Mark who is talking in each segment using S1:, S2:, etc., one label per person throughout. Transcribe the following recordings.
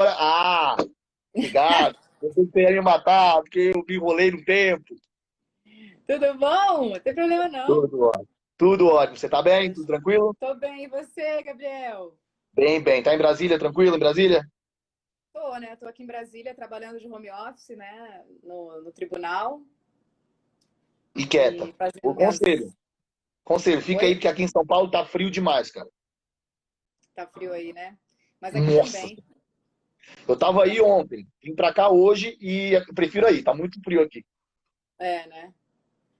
S1: Ah, obrigado. Vocês querem me matar porque eu me enrolei no tempo.
S2: Tudo bom? Não tem problema não.
S1: Tudo ótimo. Tudo ótimo. Você tá bem? Tudo tranquilo?
S2: Tô bem, e você, Gabriel?
S1: Bem, bem. Tá em Brasília? Tranquilo em Brasília?
S2: Tô, né? Tô aqui em Brasília trabalhando de home office, né? No tribunal
S1: E quieta.
S2: e fazendo
S1: O conselho.
S2: minhas.
S1: Conselho, fica aí
S2: Oi?
S1: porque aqui em São Paulo tá frio demais, cara.
S2: Tá frio aí, né? Mas aqui
S1: Nossa.
S2: também.
S1: Eu tava aí
S2: Também.
S1: ontem. Vim pra cá hoje e eu prefiro aí. Tá muito frio aqui.
S2: É, né?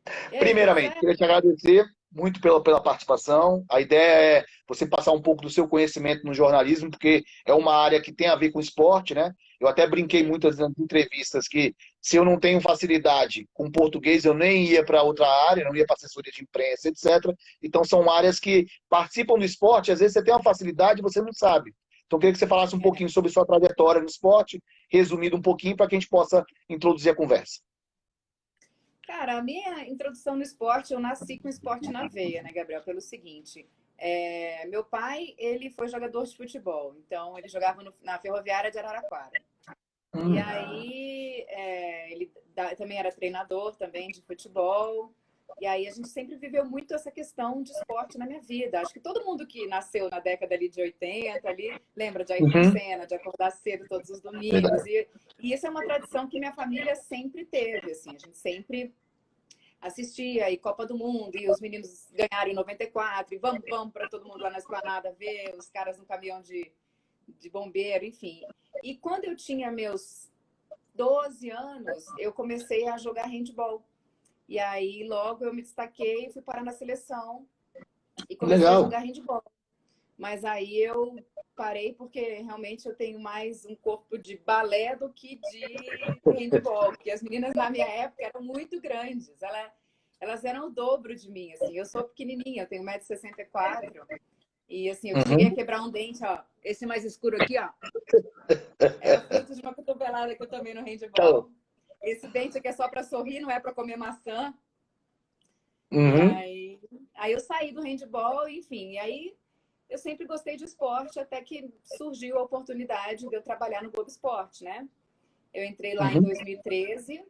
S2: E aí, tudo
S1: Primeiramente,
S2: certo?
S1: queria te agradecer muito pela participação. A ideia é você passar um pouco do seu conhecimento no jornalismo, porque é uma área que tem a ver com esporte, né? Eu até brinquei
S2: Uhum.
S1: muitas nas entrevistas que se eu não tenho facilidade com português, eu nem ia para outra área, não ia para assessoria de imprensa, etc. Então, são áreas que participam do esporte, às vezes você tem uma facilidade e você não sabe. Então, eu queria que você falasse um
S2: É.
S1: pouquinho sobre sua trajetória no esporte, resumido um pouquinho, para que a gente possa introduzir a conversa.
S2: Cara, a minha introdução no esporte, eu nasci com esporte na veia, né, Gabriel? Pelo seguinte, meu pai, ele foi jogador de futebol, então ele jogava na Ferroviária de Araraquara. E
S1: Hum.
S2: aí, ele também era treinador também de futebol. E aí a gente sempre viveu muito essa questão de esporte na minha vida. Acho que todo mundo que nasceu na década ali de 80, ali, lembra de Ayrton
S1: Uhum.
S2: Senna, de acordar cedo todos os domingos.
S1: Verdade.
S2: E isso é uma tradição que minha família sempre teve, assim. A gente sempre assistia e Copa do Mundo, e os meninos ganharam em 94, e vamos para todo mundo lá na esplanada ver os caras no caminhão de bombeiro, enfim. E quando eu tinha meus 12 anos, eu comecei a jogar handball. E aí, logo eu me destaquei, fui parar na seleção e comecei a
S1: Legal.
S2: jogar handball. Mas aí eu parei porque realmente eu tenho mais um corpo de balé do que de handball. Porque as meninas na minha época eram muito grandes. Elas eram o dobro de mim, assim. Eu sou pequenininha, eu tenho 1,64 m. E assim, eu cheguei a
S1: Uhum.
S2: quebrar um dente, ó. Esse mais escuro aqui, ó. Era fruto de uma cotovelada que eu tomei no
S1: Então,
S2: handball. Esse dente aqui é só para sorrir, não é para comer maçã. E
S1: uhum,
S2: aí eu saí do handball, enfim. E aí eu sempre gostei de esporte, até que surgiu a oportunidade de eu trabalhar no Globo Esporte, né? Eu entrei lá em
S1: uhum,
S2: 2013,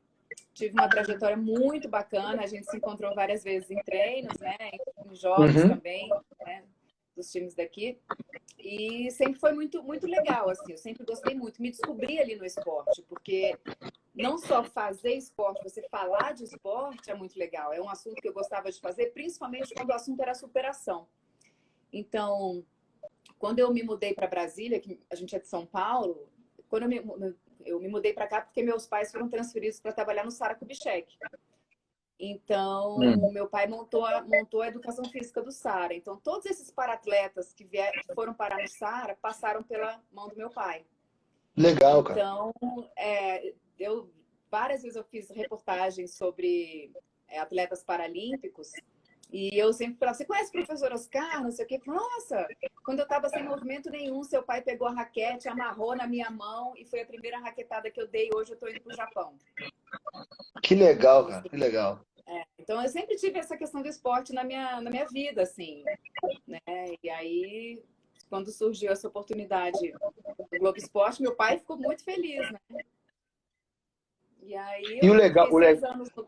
S2: tive uma trajetória muito bacana, a gente se encontrou várias vezes em treinos, né? Em jogos
S1: uhum.
S2: também, né? Dos times daqui. E sempre foi muito, muito legal, assim. Eu sempre gostei muito. Me descobri ali no esporte, porque não só fazer esporte, você falar de esporte é muito legal. É um assunto que eu gostava de fazer, principalmente quando o assunto era superação. Então, quando eu me mudei para Brasília, que a gente é de São Paulo, quando eu me mudei para cá porque meus pais foram transferidos para trabalhar no Sara Kubitschek. Então,
S1: Hum.
S2: meu pai montou a educação física do Sara. Então, todos esses paratletas que foram parar no Sara passaram pela mão do meu pai.
S1: Legal, cara.
S2: Então, várias vezes eu fiz reportagens sobre atletas paralímpicos e eu sempre falava, você conhece o professor Oscar? Não sei o quê. Nossa, quando eu estava sem movimento nenhum, seu pai pegou a raquete, amarrou na minha mão e foi a primeira raquetada que eu dei. Hoje eu estou indo para o Japão.
S1: Que legal,
S2: Então,
S1: cara.
S2: assim,
S1: Que legal.
S2: então, eu sempre tive essa questão do esporte na minha vida, assim, né? E aí, quando surgiu essa oportunidade do Globo Esporte, meu pai ficou muito feliz, né? E aí
S1: E
S2: eu fiquei 6 anos no...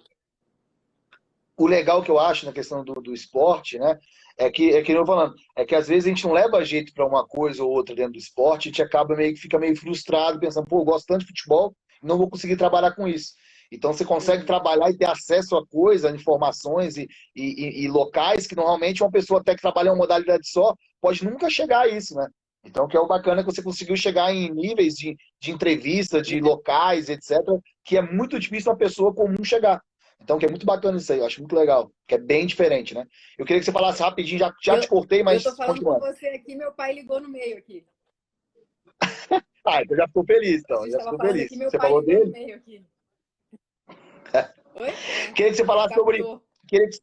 S1: o legal que eu acho na questão do esporte, né? É que eu falando, é que às vezes a gente não leva jeito para uma coisa ou outra dentro do esporte, a gente acaba fica meio frustrado, pensando, pô, eu gosto tanto de futebol, não vou conseguir trabalhar com isso. Então você consegue
S2: Uhum.
S1: trabalhar e ter acesso a coisas, a informações e locais que normalmente uma pessoa até que trabalha em uma modalidade só pode nunca chegar a isso, né? Então, que é o bacana é que você conseguiu chegar em níveis de entrevista, de locais, etc., que é muito difícil uma pessoa comum chegar. Então, que é muito bacana isso aí, eu acho muito legal, que é bem diferente, né? Eu queria que você falasse rapidinho, já te
S2: Eu,
S1: cortei,
S2: eu tô
S1: mas
S2: falando com
S1: continuando.
S2: você aqui, meu pai ligou no meio aqui.
S1: Ah, então já ficou feliz,
S2: A
S1: então,
S2: gente
S1: já
S2: estava
S1: ficou
S2: falando aqui,
S1: feliz.
S2: meu
S1: Você
S2: pai
S1: falou
S2: ligou no
S1: dele?
S2: meio aqui. Oi?
S1: Queria que você falasse sobre.
S2: Captou.
S1: Queria que,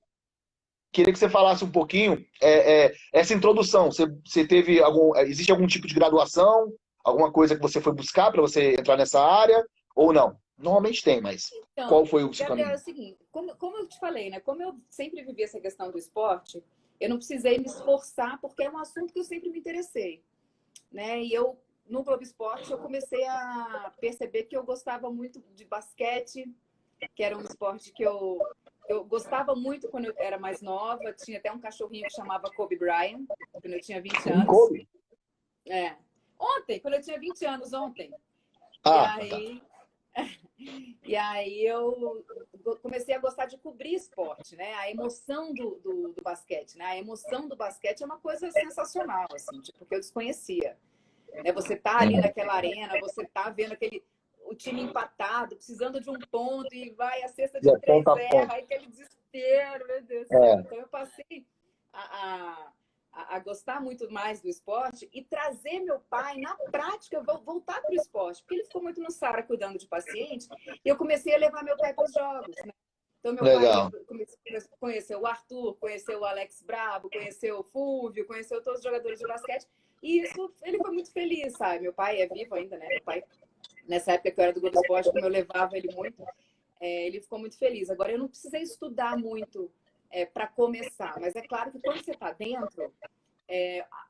S1: queria que você falasse um pouquinho essa introdução. Você teve algum. Existe algum tipo de graduação? Alguma coisa que você foi buscar para você entrar nessa área? Ou não? Normalmente tem, mas qual
S2: Então,
S1: foi o seu
S2: Gabriel, é o
S1: caminho?
S2: seguinte, como eu te falei, né? Como eu sempre vivi essa questão do esporte, eu não precisei me esforçar, porque é um assunto que eu sempre me interessei, né? E eu no Globo Esporte, eu comecei a perceber que eu gostava muito de basquete, que era um esporte que eu gostava muito quando eu era mais nova. Tinha até um cachorrinho que chamava Kobe Bryant, quando eu tinha 20 anos.
S1: Kobe?
S2: É. Ontem, quando eu tinha 20 anos, ontem.
S1: Ah,
S2: E aí eu comecei a gostar de cobrir esporte, né? A emoção do basquete, né? A emoção do basquete é uma coisa sensacional, assim, tipo, que eu desconhecia. Né? Você tá ali naquela arena, você tá vendo o time empatado, precisando de um ponto, e vai a cesta de 3 erra, aí aquele desespero, meu Deus do céu. Então eu passei a gostar muito mais do esporte e trazer meu pai, na prática, voltar para o esporte, porque ele ficou muito no Sara cuidando de paciente, e eu comecei a levar meu pai para os jogos, né? Então, meu pai conheceu o Arthur, conheceu o Alex Brabo, conheceu o Fúvio, conheceu todos os jogadores de basquete, e isso, ele foi muito feliz, sabe? Meu pai é vivo ainda, né? Meu pai, nessa época que eu era do Globo Esporte, como eu levava ele muito, ele ficou muito feliz. Agora, eu não precisei estudar muito para começar, mas é claro que quando você está dentro,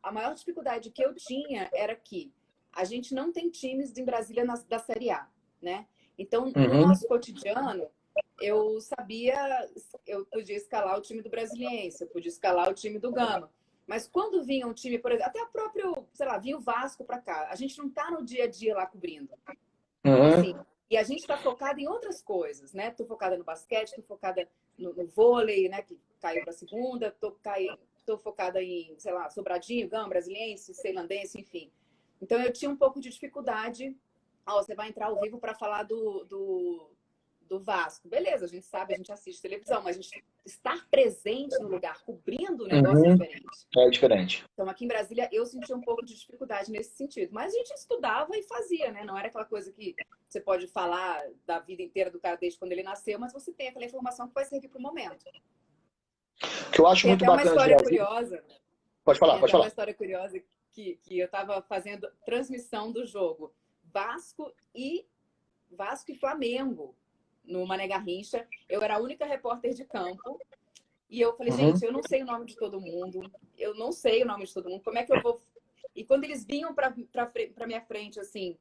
S2: a maior dificuldade que eu tinha era que a gente não tem times em Brasília da Série A, né? Então, no nosso cotidiano, eu sabia, eu podia escalar o time do Brasiliense, eu podia escalar o time do Gama. Mas quando vinha um time, por exemplo, até o próprio, sei lá, vinha o Vasco para cá, a gente não tá no dia a dia lá cobrindo. Assim, e a gente está focada em outras coisas, né? Tô focada no basquete, tô focada no vôlei, né? Que caiu para a segunda, tô focada em, sei lá, Sobradinho, Gama, Brasiliense, Ceilandense, enfim. Então eu tinha um pouco de dificuldade. Você vai entrar ao vivo para falar do Vasco. Beleza, a gente sabe, a gente assiste televisão, mas a gente estar presente no lugar, cobrindo o negócio é diferente.
S1: É diferente.
S2: Então, aqui em Brasília, eu sentia um pouco de dificuldade nesse sentido. Mas a gente estudava e fazia, né? Não era aquela coisa que você pode falar da vida inteira do cara desde quando ele nasceu, mas você tem aquela informação que vai servir para o momento.
S1: O que eu acho muito bacana
S2: de Brasília... curiosa.
S1: Pode falar.
S2: Uma história curiosa que eu estava fazendo transmissão do jogo Vasco e Flamengo no Mané Garrincha. Eu era a única repórter de campo. E eu falei, gente, eu não sei o nome de todo mundo. Eu não sei o nome de todo mundo. Como é que eu vou... E quando eles vinham para minha frente, assim,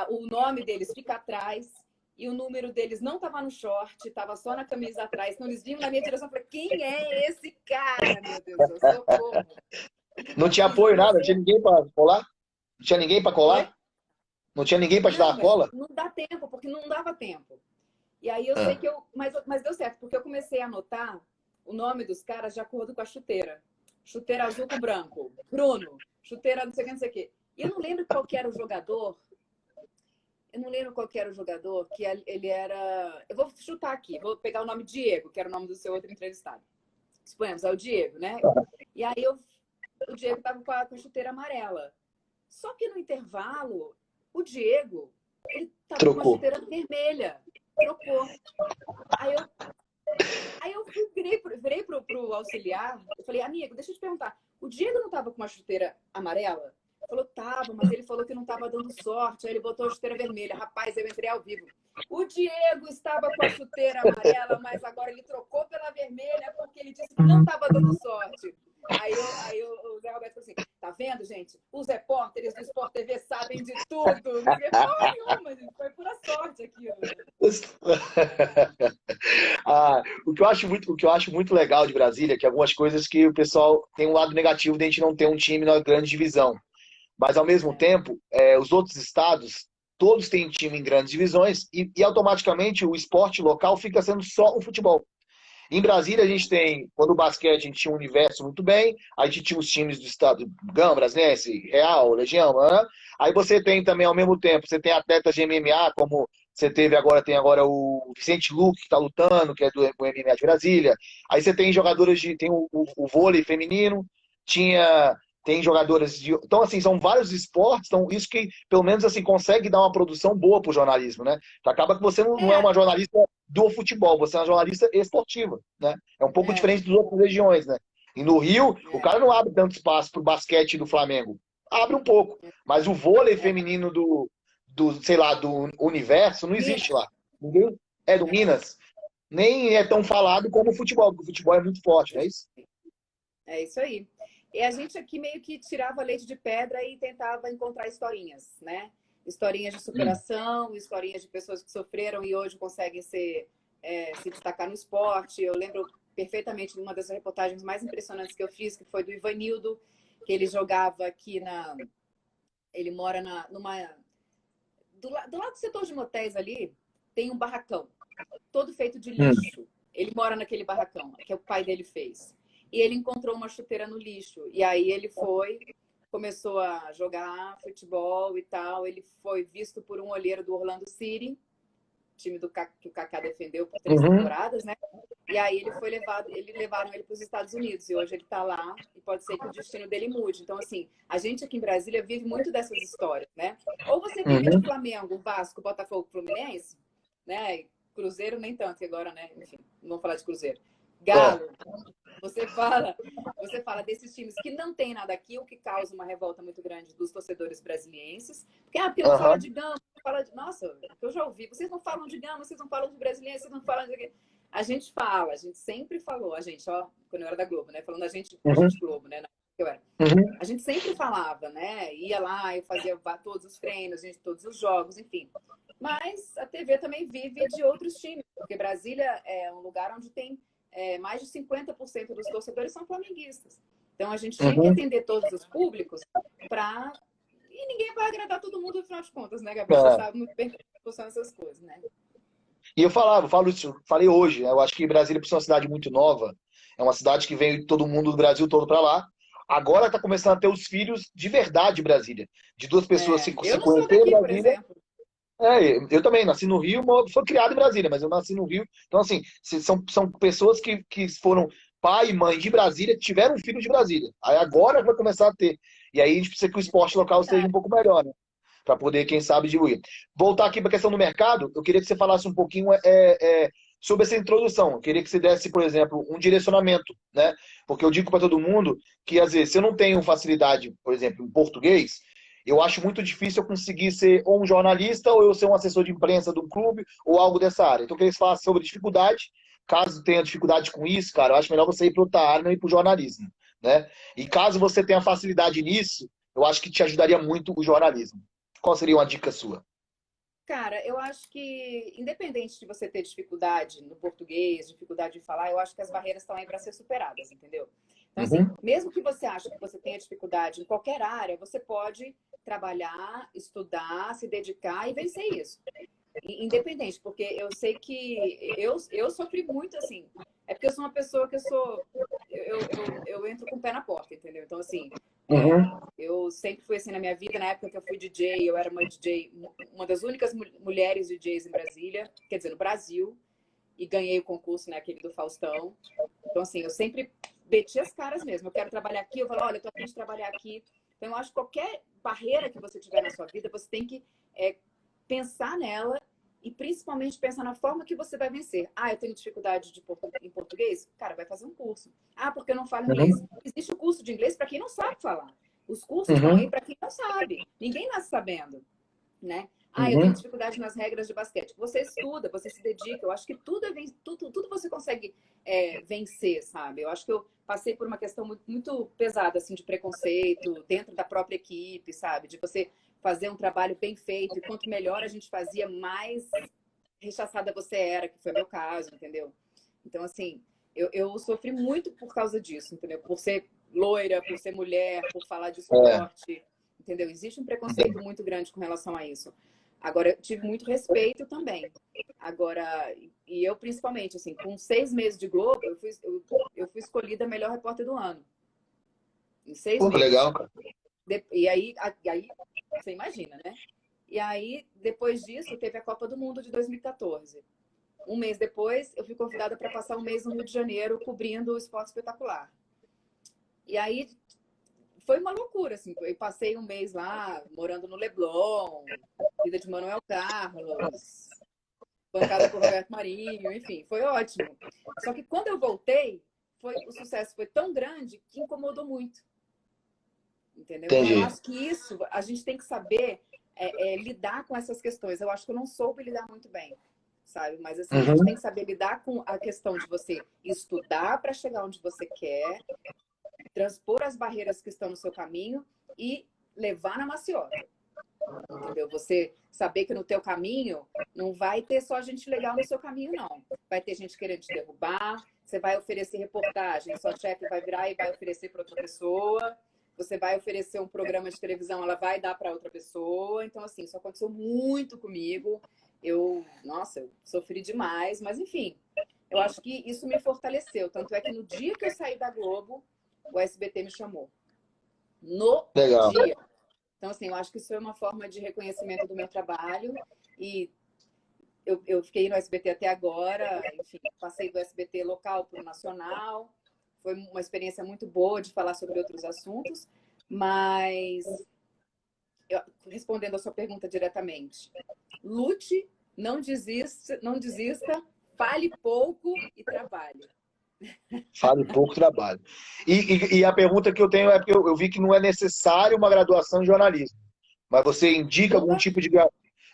S2: o nome deles fica atrás e o número deles não estava no short, estava só na camisa atrás. Então eles vinham na minha direção e falei, quem é esse cara, meu Deus do céu, socorro.
S1: Não tinha apoio, nada? Não tinha ninguém para colar? Não tinha ninguém para colar? Oi? Não tinha ninguém para te dar a cola?
S2: Não dá tempo, porque não dava tempo. E aí eu sei que mas deu certo, porque eu comecei a anotar o nome dos caras de acordo com a chuteira. Chuteira azul com branco. Bruno. Chuteira não sei o que, não sei o que. E eu não lembro qual que era o jogador. Que ele era... Eu vou chutar aqui. Vou pegar o nome Diego, que era o nome do seu outro entrevistado. Suponhamos, é o Diego, né? E aí o Diego tava com a chuteira amarela. Só que no intervalo, o Diego, ele tava com a chuteira vermelha. Trocou. Aí eu virei pro auxiliar, eu falei, amigo, deixa eu te perguntar, o Diego não tava com uma chuteira amarela? Ele falou, tava, mas ele falou que não tava dando sorte, aí ele botou a chuteira vermelha. Rapaz, eu entrei ao vivo. O Diego estava com a chuteira amarela, mas agora ele trocou pela vermelha porque ele disse que não tava dando sorte. Aí o Zé Roberto falou assim, tá vendo, gente? Os repórteres do Sport TV sabem de tudo. Não sei porra nenhuma, gente. Foi pura sorte aquilo.
S1: O que eu acho muito legal de Brasília é que algumas coisas que o pessoal tem um lado negativo de a gente não ter um time na grande divisão. Mas, ao mesmo tempo, os outros estados, todos têm time em grandes divisões e automaticamente o esporte local fica sendo só o futebol. Em Brasília, a gente tem, quando o basquete, a gente tinha um universo muito bem, a gente tinha os times do estado, Gama, Brasiliense, Real, Legião, aí você tem também, ao mesmo tempo, você tem atletas de MMA, como você tem agora o Vicente Luque, que está lutando, que é do MMA de Brasília, aí você tem jogadores tem o vôlei feminino, tem jogadoras de... Então, assim, são vários esportes, então isso que, pelo menos, assim, consegue dar uma produção boa pro jornalismo, né? Acaba que você não é uma jornalista do futebol, você é uma jornalista esportiva, né? É um pouco diferente das outras regiões, né? E no Rio, o cara não abre tanto espaço pro basquete do Flamengo. Abre um pouco. Mas o vôlei feminino sei lá, do universo, não existe lá. Entendeu? É do Minas. Nem é tão falado como o futebol, porque o futebol é muito forte, não é isso?
S2: É isso aí. E a gente aqui meio que tirava leite de pedra e tentava encontrar historinhas, né? Historinhas de superação, historinhas de pessoas que sofreram e hoje conseguem se destacar no esporte. Eu lembro perfeitamente de uma das reportagens mais impressionantes que eu fiz, que foi do Ivanildo, que ele jogava aqui ele mora do lado do setor de motéis ali, tem um barracão, todo feito de lixo. Ele mora naquele barracão, que o pai dele fez. E ele encontrou uma chuteira no lixo. E aí ele começou a jogar futebol e tal. Ele foi visto por um olheiro do Orlando City, time que o Kaká defendeu por 3 temporadas, né? E aí levaram ele para os Estados Unidos. E hoje ele está lá e pode ser que o destino dele mude. Então, assim, a gente aqui em Brasília vive muito dessas histórias, né? Ou você vive de Flamengo, Vasco, Botafogo, Fluminense, né? Cruzeiro nem tanto, que agora, né? Enfim, não vamos falar de Cruzeiro. Galo. Você fala desses times que não tem nada aqui, o que causa uma revolta muito grande dos torcedores brasilienses. Porque não fala de Gama, fala de... Nossa, eu já ouvi. Vocês não falam de Gama, vocês não falam de brasileiros, vocês não falam de... A gente fala, a gente sempre falou, quando eu era da Globo, né? Falando a gente Globo, né? Eu era. A gente sempre falava, né? Ia lá, eu fazia todos os treinos, todos os jogos, enfim. Mas a TV também vive de outros times, porque Brasília é um lugar onde tem mais de 50% dos torcedores são flamenguistas. Então, a gente tinha que atender todos os públicos e ninguém vai agradar todo mundo, afinal de contas, né, Gabriel? Você sabe muito bem como funcionam essas coisas, né?
S1: E eu falo isso, falei hoje, né? Eu acho que Brasília, por ser uma cidade muito nova, é uma cidade que veio todo mundo do Brasil todo para lá. Agora está começando a ter os filhos de verdade de Brasília. De duas pessoas se
S2: Eu não
S1: conhecerem
S2: sou daqui,
S1: em
S2: por
S1: Brasília.
S2: exemplo.
S1: Eu também nasci no Rio, sou criado em Brasília, mas eu nasci no Rio. Então, assim, são pessoas que foram pai e mãe de Brasília, que tiveram um filho de Brasília. Aí agora vai começar a ter. E aí a gente precisa que o esporte local seja um pouco melhor, né? Para poder, quem sabe, diluir. Voltar aqui para a questão do mercado, eu queria que você falasse um pouquinho sobre essa introdução. Eu queria que você desse, por exemplo, um direcionamento, né? Porque eu digo para todo mundo que, às vezes, se eu não tenho facilidade, por exemplo, em português, eu acho muito difícil eu conseguir ser ou um jornalista ou eu ser um assessor de imprensa de um clube ou algo dessa área. Então, eu queria que você falasse sobre dificuldade. Caso tenha dificuldade com isso, cara, eu acho melhor você ir para outra área, não ir para o jornalismo, né? E caso você tenha facilidade nisso, eu acho que te ajudaria muito o jornalismo. Qual seria uma dica sua?
S2: Cara, eu acho que, independente de você ter dificuldade no português, dificuldade de falar, eu acho que as barreiras estão aí para ser superadas, entendeu? Então, assim, mesmo que você ache que você tenha dificuldade em qualquer área, você pode trabalhar, estudar, se dedicar e vencer isso. Independente, porque eu sei que eu sofri muito, assim. É porque eu sou uma pessoa que eu entro com o pé na porta, entendeu? Então, assim, eu sempre fui assim na minha vida. Na época que eu fui DJ, eu era uma DJ, uma das únicas mulheres DJs em Brasília, quer dizer, no Brasil, e ganhei o concurso, né, aquele do Faustão. Então, assim, eu sempre meti as caras mesmo. Eu quero trabalhar aqui, eu falo, olha, eu tô a fim de trabalhar aqui. Então, eu acho que qualquer barreira que você tiver na sua vida, você tem que pensar nela e principalmente pensar na forma que você vai vencer. Ah, eu tenho dificuldade em português? Cara, vai fazer um curso. Ah, porque eu não falo inglês? Existe o curso de inglês para quem não sabe falar. Os cursos estão aí para quem não sabe. Ninguém nasce sabendo, né? Ah, eu tenho dificuldade nas regras de basquete. Você estuda, você se dedica. Eu acho que tudo você consegue vencer, sabe? Eu acho que eu passei por uma questão muito, muito pesada, assim, de preconceito dentro da própria equipe, sabe? De você fazer um trabalho bem feito. E quanto melhor a gente fazia, mais rechaçada você era, que foi meu caso, entendeu? Então, assim, eu sofri muito por causa disso, entendeu? Por ser loira, por ser mulher, por falar de esporte, entendeu? Existe um preconceito muito grande com relação a isso. Agora, eu tive muito respeito também. Agora, e eu principalmente, assim, com 6 meses de Globo, eu fui escolhida a melhor repórter do ano. Em 6 meses.
S1: Legal, cara.
S2: E aí, você imagina, né? E aí, depois disso, teve a Copa do Mundo de 2014. Um mês depois, eu fui convidada para passar um mês no Rio de Janeiro cobrindo o Esporte Espetacular. E aí, foi uma loucura, assim. Eu passei um mês lá, morando no Leblon, vida de Manuel Carlos, bancada por Roberto Marinho, enfim, foi ótimo. Só que quando eu voltei, o sucesso foi tão grande que incomodou muito. Entendeu?
S1: Entendi.
S2: Então, eu acho que isso, a gente tem que saber lidar com essas questões. Eu acho que eu não soube lidar muito bem, sabe? Mas, assim, a gente tem que saber lidar com a questão de você estudar para chegar onde você quer, transpor as barreiras que estão no seu caminho e levar na maciota. Entendeu? Você saber que no teu caminho não vai ter só gente legal no seu caminho, não. Vai ter gente querendo te derrubar, você vai oferecer reportagem, sua chefe vai virar e vai oferecer para outra pessoa, você vai oferecer um programa de televisão, ela vai dar para outra pessoa. Então, assim, isso aconteceu muito comigo. Nossa, eu sofri demais, mas enfim, eu acho que isso me fortaleceu. Tanto é que no dia que eu saí da Globo, o SBT me chamou. No
S1: Legal.
S2: dia. Então, assim, eu acho que isso foi uma forma de reconhecimento do meu trabalho. E eu fiquei no SBT até agora, enfim, passei do SBT local para o nacional. Foi uma experiência muito boa de falar sobre outros assuntos, mas, respondendo a sua pergunta diretamente, lute, não desista, fale pouco e trabalhe.
S1: Fale pouco, trabalho. E a pergunta que eu tenho é porque eu vi que não é necessário uma graduação em jornalismo, mas você indica algum tipo de...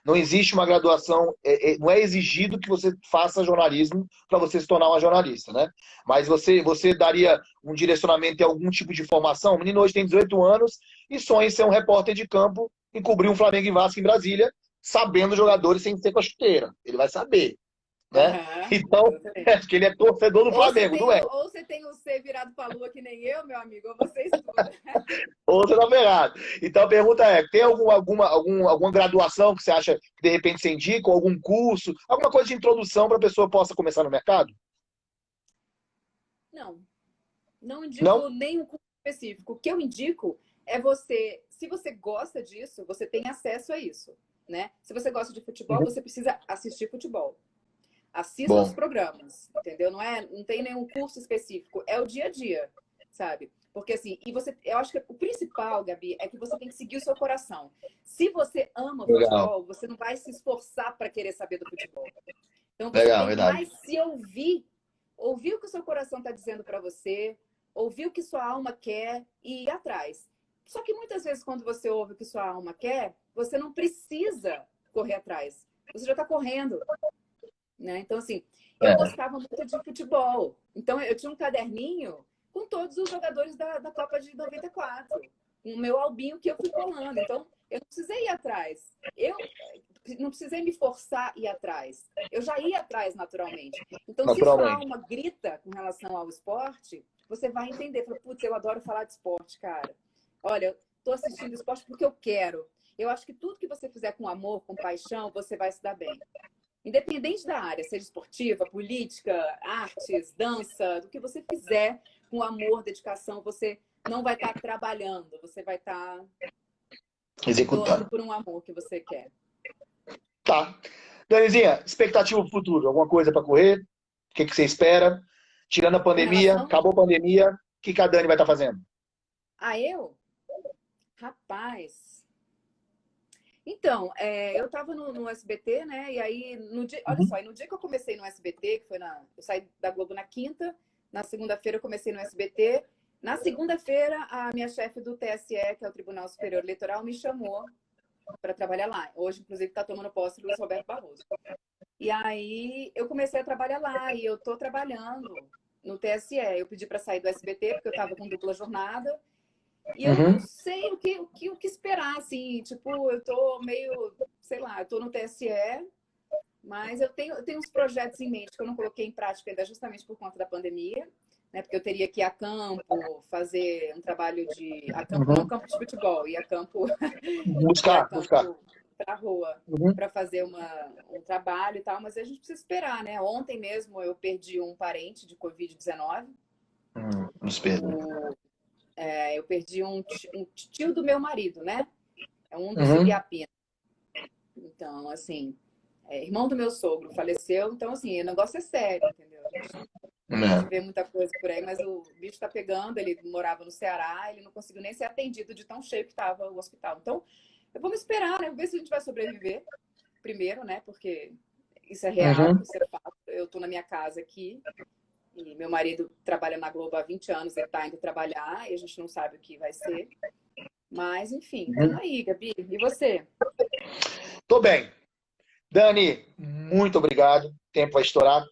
S1: Não existe uma graduação, não é exigido que você faça jornalismo para você se tornar uma jornalista, né? Mas você daria um direcionamento em algum tipo de formação? O menino hoje tem 18 anos e sonha em ser um repórter de campo e cobrir um Flamengo e Vasco em Brasília, sabendo jogadores sem ser com a chuteira. Ele vai saber, né? Então, acho que ele é torcedor do Flamengo, não é?
S2: Ou você tem o C virado para a lua que nem eu, meu amigo, ou você estuda.
S1: Ou você tá ferrado. Então a pergunta é, tem alguma graduação que você acha que de repente você indica, ou algum curso, alguma coisa de introdução para a pessoa possa começar no mercado?
S2: Não indico
S1: Não?
S2: nenhum curso específico. O que eu indico é você, se você gosta disso, você tem acesso a isso, né? Se você gosta de futebol, você precisa assistir futebol. Assista os programas, entendeu? Não tem nenhum curso específico, é o dia a dia, sabe? Porque assim, eu acho que o principal, Gabi, é que você tem que seguir o seu coração. Se você ama futebol, você não vai se esforçar para querer saber do futebol. Então você tem que mais se ouvir o que o seu coração está dizendo para você, ouvir o que sua alma quer e ir atrás. Só que muitas vezes quando você ouve o que sua alma quer, você não precisa correr atrás. Você já está correndo. Né? Então, assim, eu gostava muito de futebol. Então, eu tinha um caderninho com todos os jogadores da Copa de 94. Com o meu albinho que eu fui colando. Então, eu não precisei ir atrás. Eu não precisei me forçar a ir atrás. Eu já ia atrás naturalmente. Então, se sua alma grita com relação ao esporte, você vai entender. Fala, putz, eu adoro falar de esporte, cara. Olha, eu tô assistindo esporte porque eu quero. Eu acho que tudo que você fizer com amor, com paixão, você vai se dar bem. Independente da área, seja esportiva, política, artes, dança, do que você fizer com amor, dedicação, você não vai estar trabalhando, você vai estar
S1: executando
S2: por um amor que você quer.
S1: Tá. Danizinha, expectativa pro futuro? Alguma coisa para correr? O que você espera? Tirando a pandemia, acabou a pandemia, o que a Dani vai estar fazendo?
S2: Eu? Rapaz... Então, eu estava no SBT, né? E aí, olha só, no dia que eu comecei no SBT, que foi eu saí da Globo na quinta, na segunda-feira eu comecei no SBT. Na segunda-feira, a minha chefe do TSE, que é o Tribunal Superior Eleitoral, me chamou para trabalhar lá. Hoje, inclusive, está tomando posse o Luiz Roberto Barroso. E aí, eu comecei a trabalhar lá e eu estou trabalhando no TSE. Eu pedi para sair do SBT, porque eu estava com dupla jornada. E eu não sei o que esperar, assim, tipo, eu tô meio, sei lá, eu tô no TSE, mas eu tenho uns projetos em mente que eu não coloquei em prática ainda justamente por conta da pandemia, né? Porque eu teria que ir a campo, fazer um trabalho a campo, não campo de futebol, ir a campo,
S1: buscar
S2: pra rua, para fazer um trabalho e tal, mas a gente precisa esperar, né? Ontem mesmo eu perdi um parente de Covid-19. Eu perdi um tio do meu marido, né? É um dos Ibiapina. Então, assim, irmão do meu sogro faleceu. Então, assim, o negócio é sério, entendeu? A gente vê muita coisa por aí, mas o bicho tá pegando. Ele morava no Ceará, ele não conseguiu nem ser atendido de tão cheio que estava o hospital. Então, vamos esperar, né? Ver se a gente vai sobreviver primeiro, né? Porque isso é real, isso é fato. Eu tô na minha casa aqui. E meu marido trabalha na Globo há 20 anos, ele tá indo trabalhar e a gente não sabe o que vai ser. Mas, enfim, estamos aí, Gabi. E você?
S1: Tô bem. Dani, muito obrigado. O tempo vai estourar.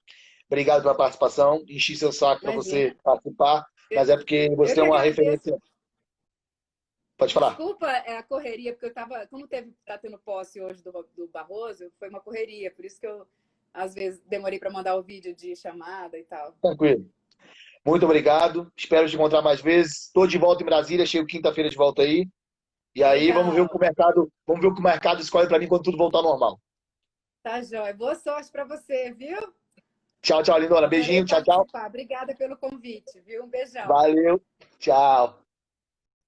S1: Obrigado pela participação. Enchi seu saco para você participar. mas é porque
S2: Eu
S1: você
S2: que
S1: é uma
S2: agradeço.
S1: referência. Pode falar.
S2: Desculpa a correria, porque eu estava. Como tá tendo posse hoje do Barroso, foi uma correria, por isso que eu, às vezes, demorei para mandar o vídeo de chamada e tal.
S1: Tranquilo. Muito obrigado. Espero te encontrar mais vezes. Estou de volta em Brasília, chego quinta-feira de volta aí. E aí
S2: Legal.
S1: vamos ver o que o mercado escolhe para mim quando tudo voltar ao normal.
S2: Tá, joia. Boa sorte para você, viu?
S1: Tchau, tchau, lindona.
S2: Adorei
S1: Beijinho, tchau, tchau.
S2: participar. Obrigada pelo convite, viu? Um beijão.
S1: Valeu. Tchau.